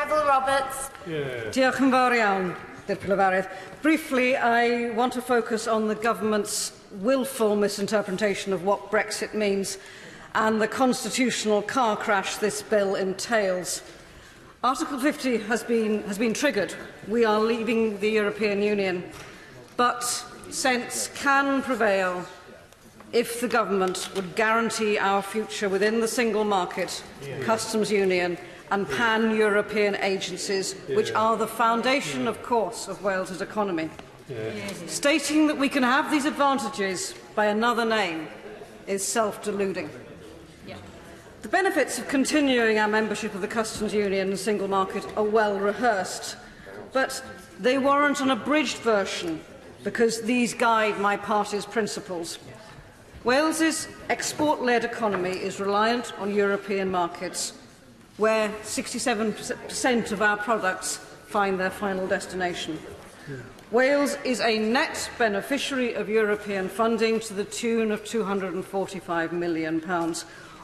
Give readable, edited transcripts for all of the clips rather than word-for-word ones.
Saville Roberts. Diolch yn fawr iawn, Dirprwy. Briefly, I want to focus on the government's willful misinterpretation of what Brexit means and the constitutional car crash this bill entails. Article 50 has been triggered. We are leaving the European Union, but sense can prevail if the government would guarantee our future within the single market, customs union and pan-European agencies, which are the foundation, of course, of Wales's economy. Stating that we can have these advantages by another name is self-deluding. The benefits of continuing our membership of the customs union and single market are well rehearsed, but they warrant an abridged version because these guide my party's principles. Wales's export-led economy is reliant on European markets, where 67% of our products find their final destination. Wales is a net beneficiary of European funding to the tune of £245 million.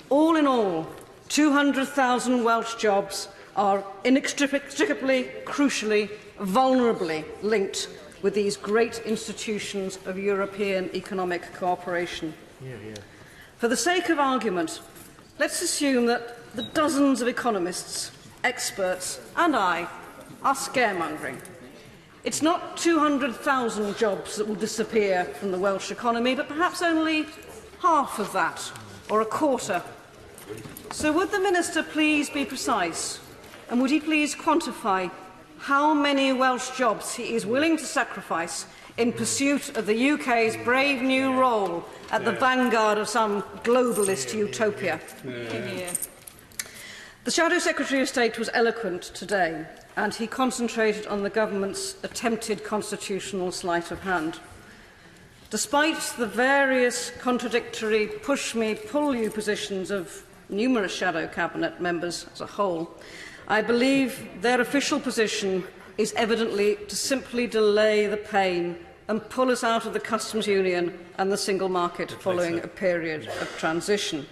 All in all, 200,000 Welsh jobs are inextricably, crucially, vulnerably linked with these great institutions of European economic cooperation. For the sake of argument, let's assume that the dozens of economists, experts and I are scaremongering. It's not 200,000 jobs that will disappear from the Welsh economy, but perhaps only half of that, or a quarter. So would the Minister please be precise, and would he please quantify how many Welsh jobs he is willing to sacrifice in pursuit of the UK's brave new role at the vanguard of some globalist utopia? The Shadow Secretary of State was eloquent today, and he concentrated on the government's attempted constitutional sleight of hand. Despite the various contradictory push-me, pull-you positions of numerous Shadow Cabinet members as a whole, I believe their official position is evidently to simply delay the pain and pull us out of the customs union and the single market following a period of transition.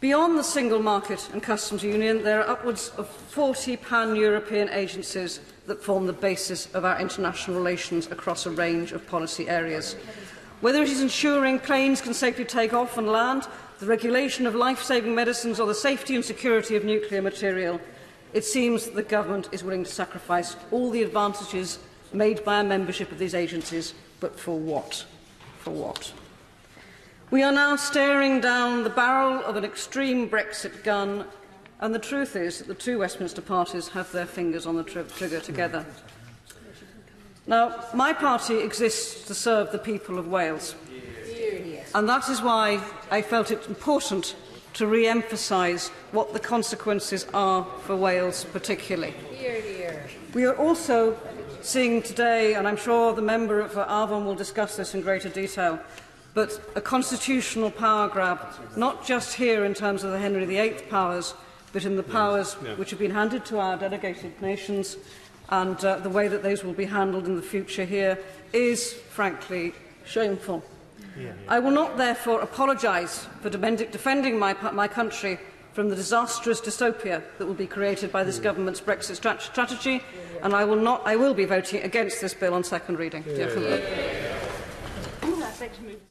Beyond the single market and customs union, there are upwards of 40 pan-European agencies that form the basis of our international relations across a range of policy areas. Whether it is ensuring planes can safely take off and land, the regulation of life-saving medicines or the safety and security of nuclear material, it seems that the government is willing to sacrifice all the advantages made by a membership of these agencies, but for what? For what? We are now staring down the barrel of an extreme Brexit gun, and the truth is that the two Westminster parties have their fingers on the trigger together. Now, my party exists to serve the people of Wales, and that is why I felt it important to re-emphasise what the consequences are for Wales particularly. We are also seeing today, and I'm sure the member for Avon will discuss this in greater detail, but a constitutional power grab, not just here in terms of the Henry VIII powers, but in the powers which have been handed to our delegated nations, and the way that those will be handled in the future here is, frankly, shameful. I will not, therefore, apologise for defending my country from the disastrous dystopia that will be created by this government's Brexit strategy, and I will be voting against this bill on second reading.